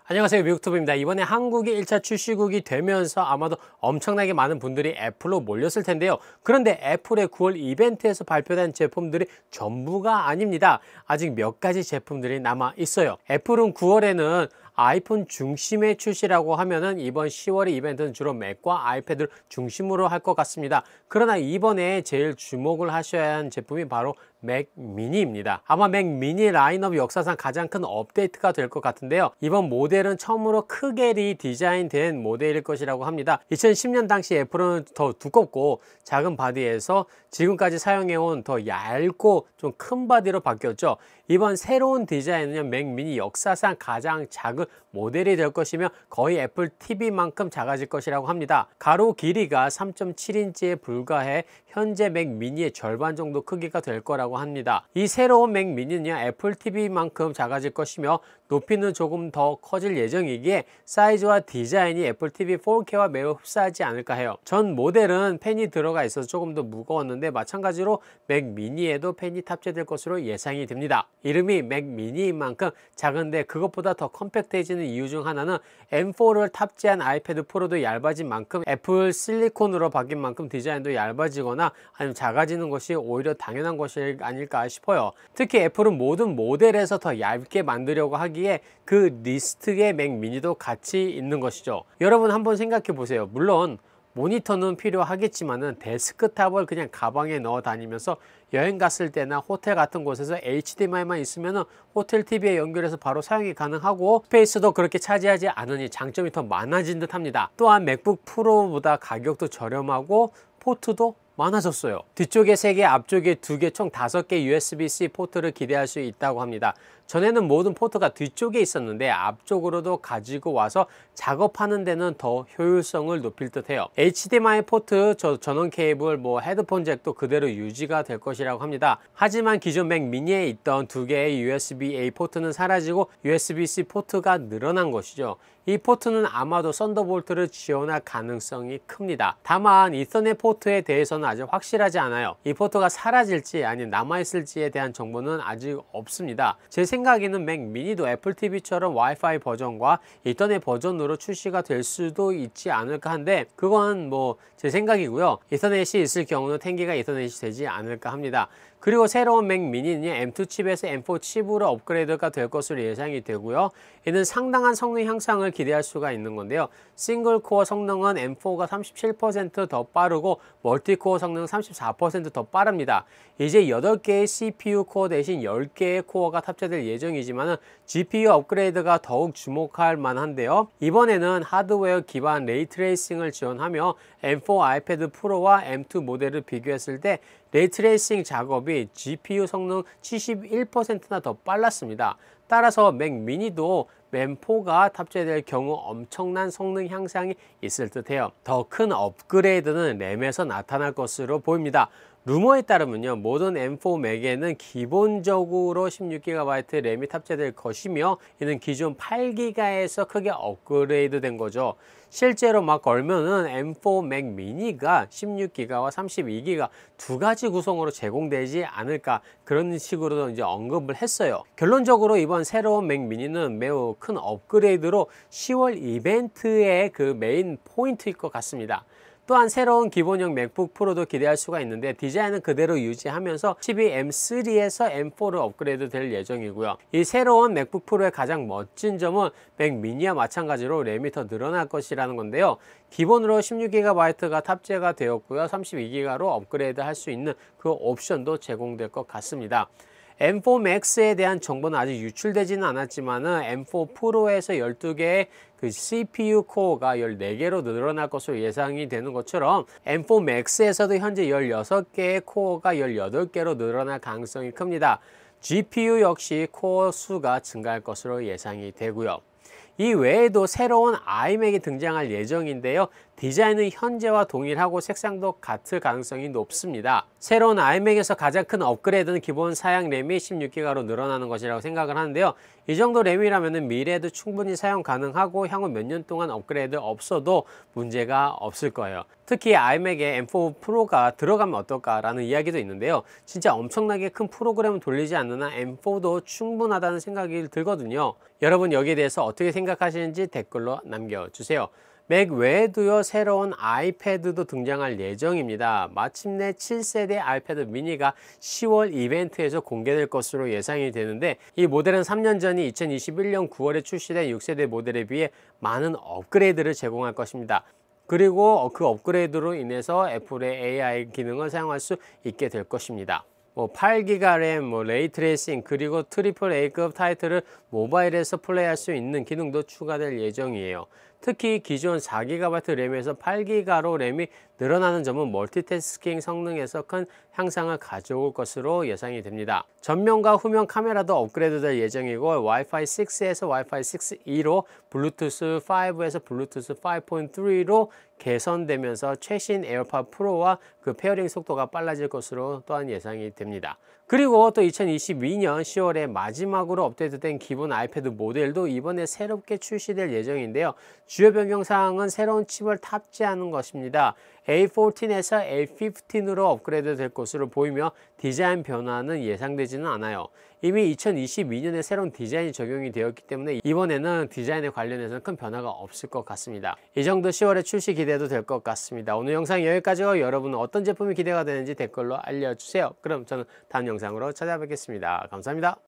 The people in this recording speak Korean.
안녕하세요, 미국투브입니다. 이번에 한국이 1차 출시국이 되면서 아마도 엄청나게 많은 분들이 애플로 몰렸을 텐데요. 그런데 애플의 9월 이벤트에서 발표된 제품들이 전부가 아닙니다. 아직 몇 가지 제품들이 남아 있어요. 애플은 9월에는 아이폰 중심의 출시라고 하면은 이번 10월의 이벤트는 주로 맥과 아이패드를 중심으로 할 것 같습니다. 그러나 이번에 제일 주목을 하셔야 하는 제품이 바로 맥 미니입니다. 아마 맥 미니 라인업 역사상 가장 큰 업데이트가 될 것 같은데요. 이번 모델은 처음으로 크게 리디자인된 모델일 것이라고 합니다. 2010년 당시 애플은 더 두껍고 작은 바디에서 지금까지 사용해온 더 얇고 좀 큰 바디로 바뀌었죠. 이번 새로운 디자인은 맥 미니 역사상 가장 작은 모델이 될 것이며 거의 애플 TV만큼 작아질 것이라고 합니다. 가로 길이가 3.7인치에 불과해 현재 맥 미니의 절반 정도 크기가 될 거라고 합니다. 이 새로운 맥 미니는 애플 TV만큼 작아질 것이며 높이는 조금 더 커질 예정이기에 사이즈와 디자인이 애플 TV 4K와 매우 흡사하지 않을까 해요. 전 모델은 펜이 들어가 있어서 조금 더 무거웠는데 마찬가지로 맥 미니에도 펜이 탑재될 것으로 예상이 됩니다. 이름이 맥 미니인 만큼 작은데 그것보다 더 컴팩트해지는 이유 중 하나는 M4를 탑재한 아이패드 프로도 얇아진 만큼 애플 실리콘으로 바뀐 만큼 디자인도 얇아지거나 아니면 작아지는 것이 오히려 당연한 것이 아닐까 싶어요. 특히 애플은 모든 모델에서 더 얇게 만들려고 하기에 그 리스트에 맥 미니도 같이 있는 것이죠. 여러분 한번 생각해 보세요. 물론 모니터는 필요하겠지만은 데스크탑을 그냥 가방에 넣어 다니면서 여행 갔을 때나 호텔 같은 곳에서 HDMI만 있으면은 호텔 TV에 연결해서 바로 사용이 가능하고 스페이스도 그렇게 차지하지 않으니 장점이 더 많아진 듯 합니다. 또한 맥북 프로보다 가격도 저렴하고 포트도 많아졌어요. 뒤쪽에 3개, 앞쪽에 2개, 총 5개 USB-C 포트를 기대할 수 있다고 합니다. 전에는 모든 포트가 뒤쪽에 있었는데 앞쪽으로도 가지고 와서 작업하는 데는 더 효율성을 높일 듯 해요. HDMI 포트, 전원 케이블, 헤드폰 잭도 그대로 유지가 될 것이라고 합니다. 하지만 기존 맥 미니에 있던 2개의 USB-A 포트는 사라지고 USB-C 포트가 늘어난 것이죠. 이 포트는 아마도 썬더볼트를 지원할 가능성이 큽니다. 다만 이더넷 포트에 대해서는 아직 확실하지 않아요. 이 포트가 사라질지 아니면 남아있을지에 대한 정보는 아직 없습니다. 제 생각에는 맥 미니도 애플 TV처럼 와이파이 버전과 이더넷 버전으로 출시가 될 수도 있지 않을까 한데 그건 제 생각이고요. 이더넷이 있을 경우는 10기가 이더넷이 되지 않을까 합니다. 그리고 새로운 맥 미니는 M2 칩에서 M4 칩으로 업그레이드가 될 것으로 예상이 되고요. 이는 상당한 성능 향상을 기대할 수가 있는 건데요. 싱글 코어 성능은 M4가 37% 더 빠르고 멀티코어 성능은 34% 더 빠릅니다. 이제 8개의 CPU 코어 대신 10개의 코어가 탑재될 예정이지만 GPU 업그레이드가 더욱 주목할 만한데요. 이번에는 하드웨어 기반 레이트레이싱을 지원하며 M4 아이패드 프로와 M2 모델을 비교했을 때 레이트레이싱 작업이 GPU 성능 71%나 더 빨랐습니다. 따라서 맥 미니도 M4가 탑재될 경우 엄청난 성능 향상이 있을 듯해요. 더 큰 업그레이드는 램에서 나타날 것으로 보입니다. 루머에 따르면요, 모든 M4 맥에는 기본적으로 16GB 램이 탑재될 것이며 이는 기존 8기가에서 크게 업그레이드 된 거죠. 실제로 막 걸면은 M4 맥 미니가 16기가와 32기가 두 가지 구성으로 제공되지 않을까 그런 식으로 이제 언급을 했어요. 결론적으로 이번 새로운 맥 미니는 매우 큰 업그레이드로 10월 이벤트의 그 메인 포인트일 것 같습니다. 또한 새로운 기본형 맥북 프로도 기대할 수가 있는데 디자인은 그대로 유지하면서 칩이 M3에서 M4로 업그레이드 될 예정이고요. 이 새로운 맥북 프로의 가장 멋진 점은 맥 미니와 마찬가지로 램이 더 늘어날 것이라는 건데요. 기본으로 16GB가 탑재가 되었고요. 32기가로 업그레이드 할 수 있는 그 옵션도 제공될 것 같습니다. M4 Max에 대한 정보는 아직 유출되지는 않았지만은 M4 프로에서 12개의 그 CPU 코어가 14개로 늘어날 것으로 예상이 되는 것처럼 M4 Max에서도 현재 16개의 코어가 18개로 늘어날 가능성이 큽니다. GPU 역시 코어 수가 증가할 것으로 예상이 되고요. 이 외에도 새로운 아이맥이 등장할 예정인데요. 디자인은 현재와 동일하고 색상도 같을 가능성이 높습니다. 새로운 iMac에서 가장 큰 업그레이드는 기본 사양 램이 16기가로 늘어나는 것이라고 생각을 하는데요. 이 정도 램이라면 미래에도 충분히 사용 가능하고 향후 몇 년 동안 업그레이드 없어도 문제가 없을 거예요. 특히 iMac에 M4 프로가 들어가면 어떨까라는 이야기도 있는데요. 진짜 엄청나게 큰 프로그램을 돌리지 않는 한 M4도 충분하다는 생각이 들거든요. 여러분 여기에 대해서 어떻게 생각하시는지 댓글로 남겨주세요. 맥 외에도요, 새로운 아이패드도 등장할 예정입니다. 마침내 7세대 아이패드 미니가 10월 이벤트에서 공개될 것으로 예상이 되는데, 이 모델은 3년 전인 2021년 9월에 출시된 6세대 모델에 비해 많은 업그레이드를 제공할 것입니다. 그리고 그 업그레이드로 인해서 애플의 AI 기능을 사용할 수 있게 될 것입니다. 8기가 램, 레이트레이싱, 그리고 트리플 A급 타이틀을 모바일에서 플레이할 수 있는 기능도 추가될 예정이에요. 특히 기존 4GB 램에서 8기가로 램이 늘어나는 점은 멀티태스킹 성능에서 큰 향상을 가져올 것으로 예상이 됩니다. 전면과 후면 카메라도 업그레이드 될 예정이고 와이파이 6에서 와이파이 6E로 블루투스 5에서 블루투스 5.3로 개선되면서 최신 에어팟 프로와 그 페어링 속도가 빨라질 것으로 또한 예상이 됩니다. 그리고 또 2022년 10월에 마지막으로 업데이트된 기본 아이패드 모델도 이번에 새롭게 출시될 예정인데요. 주요 변경사항은 새로운 칩을 탑재하는 것입니다. A14에서 A15으로 업그레이드 될 것으로 보이며 디자인 변화는 예상되지는 않아요. 이미 2022년에 새로운 디자인이 적용이 되었기 때문에 이번에는 디자인에 관련해서는 큰 변화가 없을 것 같습니다. 이 정도 10월에 출시 기대도 될 것 같습니다. 오늘 영상 여기까지고 여러분은 어떤 제품이 기대가 되는지 댓글로 알려주세요. 그럼 저는 다음 영상으로 찾아뵙겠습니다. 감사합니다.